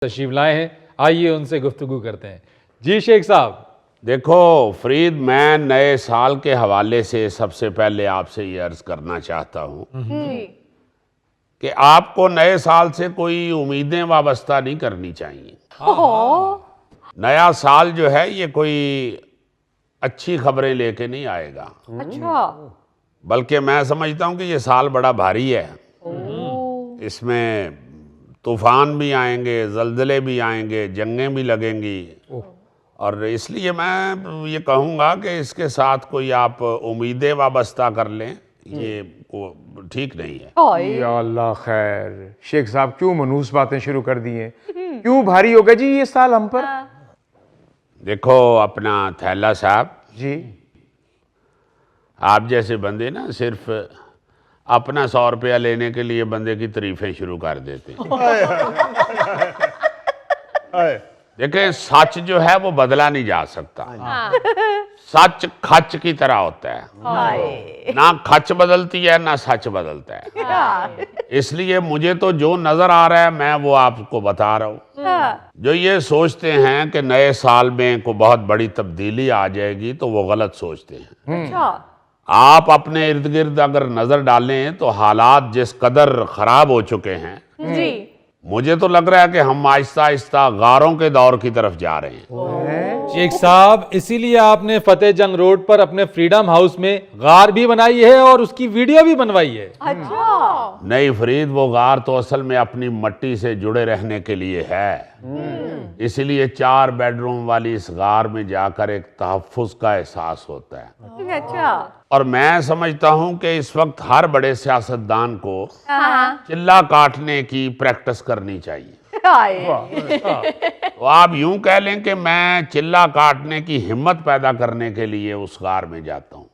तशरीफ लाए हैं, आइए उनसे गुफ्तगू करते हैं। जी शेख साहब। देखो फरीद, मैं नए साल के हवाले से सबसे पहले आपसे ये अर्ज करना चाहता हूँ कि आपको नए साल से कोई उम्मीदें वाबस्ता नहीं करनी चाहिए। नया साल जो है ये कोई अच्छी खबरें लेके नहीं आएगा। अच्छा। बल्कि मैं समझता हूँ कि ये साल बड़ा भारी है। इसमें तूफान भी आएंगे, जल्जले भी आएंगे, जंगें भी लगेंगी, और इसलिए मैं ये कहूँगा कि इसके साथ कोई आप उम्मीदें वाबस्ता कर लें, ये ठीक नहीं है। या अल्लाह खैर, शेख साहब क्यों मनूस बातें शुरू कर दी हैं? क्यों भारी होगा जी ये साल हम पर? देखो अपना थैला साहब जी, आप जैसे बंदे ना सिर्फ अपना 100 रुपया लेने के लिए बंदे की तारीफें शुरू कर देते हैं। देखें, सच जो है वो बदला नहीं जा सकता। सच खच की तरह होता है, ना खच बदलती है ना सच बदलता है। इसलिए मुझे तो जो नजर आ रहा है मैं वो आपको बता रहा हूँ। जो ये सोचते हैं कि नए साल में कोई बहुत बड़ी तब्दीली आ जाएगी तो वो गलत सोचते हैं। अच्छा। आप अपने इर्द गिर्द अगर नजर डालें तो हालात जिस कदर खराब हो चुके हैं, जी। मुझे तो लग रहा है कि हम आहिस्ता आहिस्ता गारों के दौर की तरफ जा रहे हैं। शेख साहब, इसीलिए आपने फतेह जंग रोड पर अपने फ्रीडम हाउस में गार भी बनाई है और उसकी वीडियो भी बनवाई है। अच्छा। नहीं फरीद, वो गार तो असल में अपनी मट्टी से जुड़े रहने के लिए है। इसीलिए 4 बेडरूम वाली इस गार में जाकर एक तहफ्फुज़ का एहसास होता है। अच्छा। और मैं समझता हूं कि इस वक्त हर बड़े सियासतदान को हाँ। चिल्ला काटने की प्रैक्टिस करनी चाहिए। तो आप यूं कह लें कि मैं चिल्ला काटने की हिम्मत पैदा करने के लिए उस गार में जाता हूं।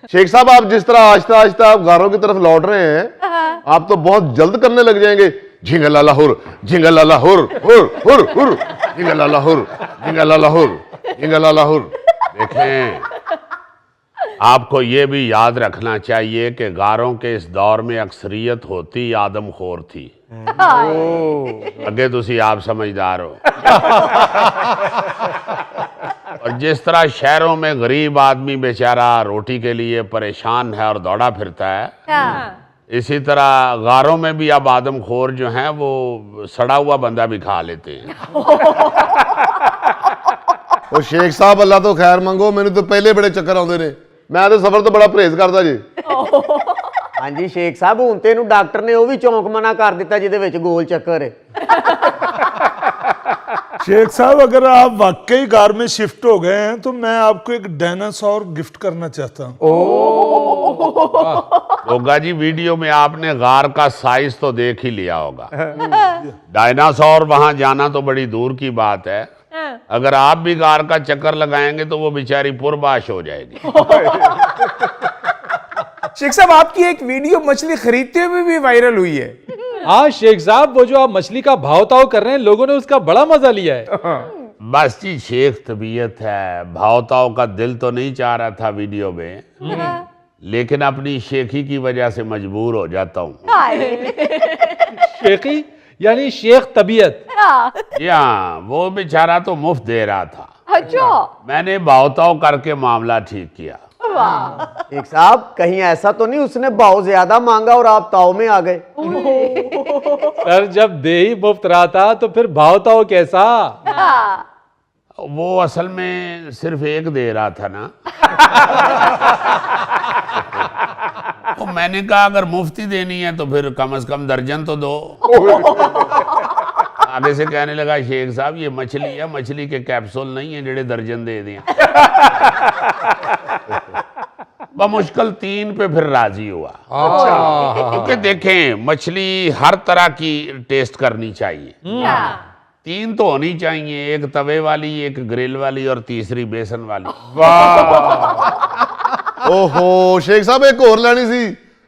शेख साहब, आप जिस तरह आहिस्ता आहिस्ता आप गारों की तरफ लौट रहे हैं, आप तो बहुत जल्द करने लग जाएंगे। झिंगलाला हुर, झिंगलाला हुर, हुर हुर हुर, झिंगलाला हुर, झिंगलाला हुर, झिंगलाला हुर। देखें, आपको ये भी याद रखना चाहिए कि गारों के इस दौर में अक्सरियत होती आदमखोर थी। अगे तुसी आप समझदार हो। और जिस तरह शहरों में गरीब आदमी बेचारा रोटी के लिए परेशान है और दौड़ा फिरता है, इसी तरह गारों में भी अब आदमखोर जो हैं वो सड़ा हुआ बंदा भी खा लेते हैं। और शेख साहब अल्लाह तो खैर मंगो, मैंने तो पहले बड़े चक्कर आते ने। मैं तो सफर तो बड़ा परहेज करता जी। हाँ जी शेख साहब, ਹੁਣ ਤੇ ਇਹਨੂੰ ਡਾਕਟਰ ਨੇ ਉਹ ਵੀ ਚੌਂਕ ਮਨਾ ਕਰ ਦਿੱਤਾ ਜਿਹਦੇ ਵਿੱਚ ਗੋਲ ਚੱਕਰ ਹੈ। शेख साहब, अगर आप वाकई कार में शिफ्ट हो गए हैं तो मैं आपको एक डायनासोर गिफ्ट करना चाहता हूँ। गोगा जी, वीडियो में आपने गार का साइज तो देख ही लिया होगा। डायनासोर वहां जाना तो बड़ी दूर की बात है। अगर आप भी गार का चक्कर लगाएंगे तो वो बेचारी पुरबाश हो जाएगी। शेख साहब आपकी एक वीडियो मछली खरीदते हुए भी वायरल हुई है। हाँ शेख साहब, वो जो आप मछली का भाव ताव कर रहे हैं, लोगों ने उसका बड़ा मजा लिया है। बस जी, शेख तबीयत है, भावताओं का दिल तो नहीं चाह रहा था वीडियो में, लेकिन अपनी शेखी की वजह से मजबूर हो जाता हूँ। शेखी यानी शेख तबीयत। जी हाँ, वो बेचारा तो मुफ्त दे रहा था। अच्छा। मैंने भावताओं करके मामला ठीक किया। शेख साहब, कहीं ऐसा तो नहीं उसने भाव ज्यादा मांगा और आप ताव में आ गए? सर, जब दे ही मुफ्त रहा था तो फिर भाव ताव कैसा? वो असल में सिर्फ एक दे रहा था ना। तो मैंने कहा अगर मुफ्ती देनी है तो फिर कम से कम दर्जन तो दो। आगे से कहने लगा, शेख साहब ये मछली है, मछली के कैप्सूल नहीं है जेड़े दर्जन दे दें। बमुश्किल 3 पे फिर राजी हुआ। क्योंकि देखें, मछली हर तरह की टेस्ट करनी चाहिए। 3 तो होनी चाहिए, एक तवे वाली, एक ग्रिल वाली और तीसरी बेसन वाली। ओहो शेख साहब, एक और लेनी सी।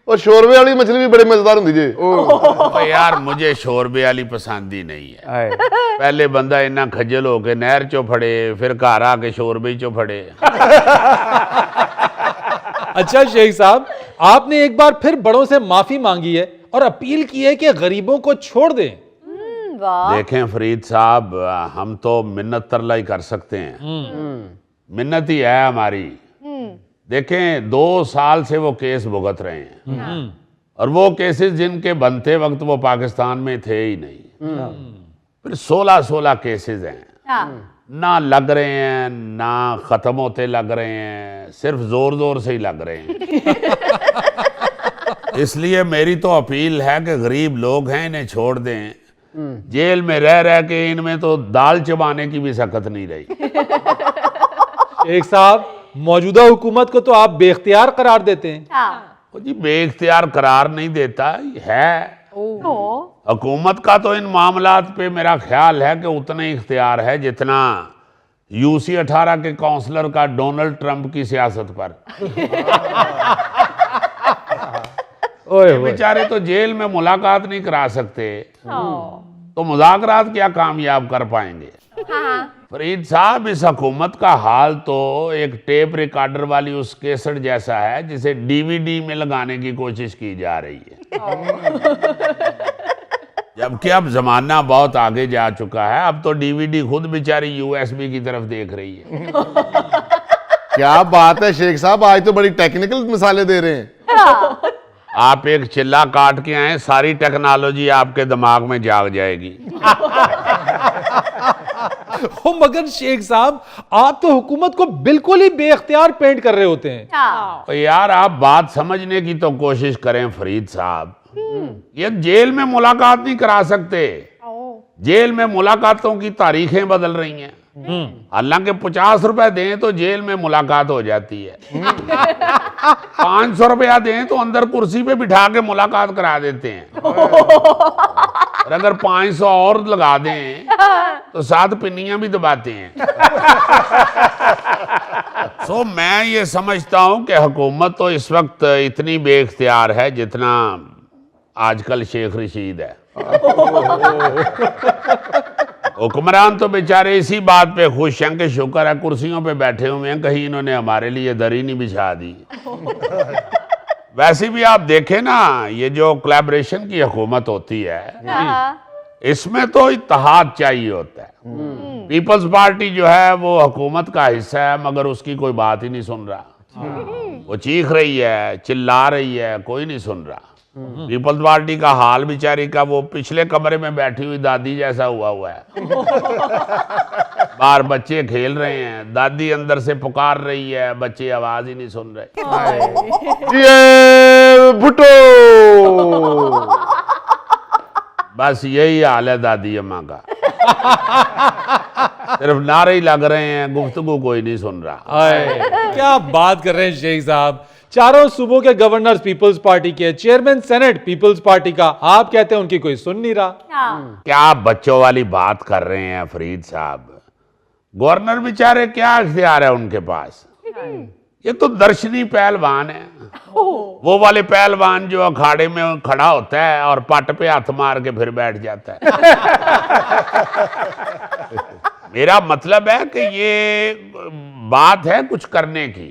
और शोरबे वाली मछली भी बड़ी मजेदार होती जी। तो यार मुझे शोरबे वाली पसंद ही नहीं है। पहले बंदा इन्ना खज्जल हो के नहर चो फड़े, फिर घर आके शोरबे चो फड़े। अच्छा शेख साहब, आपने एक बार फिर बड़ों से माफी मांगी है और अपील की है कि गरीबों को छोड़ दें। वाह। देखें फरीद साहब, हम तो मिन्नत तरला ही कर सकते हैं, मिन्नत ही है हमारी। देखें 2 साल से वो केस भुगत रहे हैं, और वो केसेस जिनके बनते वक्त वो पाकिस्तान में थे ही नहीं। फिर 16 केसेस हैं, ना लग रहे हैं ना खत्म होते लग रहे हैं, सिर्फ जोर जोर से ही लग रहे हैं। इसलिए मेरी तो अपील है कि गरीब लोग हैं, इन्हें छोड़ दें। जेल में रह रह के इनमें तो दाल चबाने की भी सकत नहीं रही। शेख साहब, मौजूदा हुकूमत को तो आप बेख्तियार करार देते हैं। वो जी बेख्तियार करार नहीं देता है, हुकूमत का तो इन मामलात पे मेरा ख्याल है कि उतना ही इख्तियार है जितना UC 18 के काउंसलर का डोनाल्ड ट्रंप की सियासत पर। ओए ये बेचारे तो जेल में मुलाकात नहीं करा सकते, तो मुज़ाकरात क्या कामयाब कर पाएंगे। फरीद साहब, इस हुकूमत का हाल तो एक टेप रिकॉर्डर वाली उस केसट जैसा है जिसे DVD में लगाने की कोशिश की जा रही है। जबकि अब जमाना बहुत आगे जा चुका है, अब तो DVD खुद बेचारी USB की तरफ देख रही है। क्या बात है शेख साहब, आज तो बड़ी टेक्निकल मिसालें दे रहे हैं। आप एक चिल्ला काट के आए, सारी टेक्नोलॉजी आपके दिमाग में जाग जाएगी। ओ, मगर शेख साहब, आप तो हुकूमत को बिल्कुल ही बेख्तियार पेंट कर रहे होते हैं। तो यार आप बात समझने की तो कोशिश करें फरीद साहब। ये जेल में मुलाकात नहीं करा सकते, जेल में मुलाकातों की तारीखें बदल रही हैं। हालांकि 50 रुपए दें तो जेल में मुलाकात हो जाती है, 500 रुपया दें तो अंदर कुर्सी पे बिठा के मुलाकात करा देते हैं, और अगर 500 और लगा दें तो 7 पिन्नियां भी दबाते हैं। सो मैं ये समझता हूं कि हुकूमत तो इस वक्त इतनी बेख्तियार है जितना आजकल शेख रशीद है। हुक्मरान तो बेचारे इसी बात पे खुश हैं कि शुक्र है कुर्सियों पे बैठे हुए हैं, कहीं इन्होंने हमारे लिए दरी नहीं बिछा दी। वैसे भी आप देखें ना, ये जो कोलैबोरेशन की हुकूमत होती है, इसमें तो इत्तेहाद चाहिए होता है। पीपल्स पार्टी जो है वो हुकूमत का हिस्सा है, मगर उसकी कोई बात ही नहीं सुन रहा। वो चीख रही है, चिल्ला रही है, कोई नहीं सुन रहा। पीपल्स पार्टी का हाल बेचारी का वो पिछले कमरे में बैठी हुई दादी जैसा हुआ है। बाहर बच्चे खेल रहे हैं, दादी अंदर से पुकार रही है, बच्चे आवाज ही नहीं सुन रहे। ये भुट्टो, बस यही हाल है दादी अम्मा का। सिर्फ नारे ही लग रहे हैं, गुफ्तगू कोई नहीं सुन रहा। क्या बात कर रहे हैं शेख साहब। चारों सूबों के गवर्नर्स पीपल्स पार्टी के, चेयरमैन सेनेट पीपल्स पार्टी का, आप कहते हैं उनकी कोई सुन नहीं रहा। क्या आप बच्चों वाली बात कर रहे हैं फरीद साहब? गवर्नर बेचारे क्या इख्तियार है उनके पास? ये तो दर्शनी पहलवान है, वो वाले पहलवान जो अखाड़े में खड़ा होता है और पट पे हाथ मार के फिर बैठ जाता है। मेरा मतलब है कि ये बात है कुछ करने की।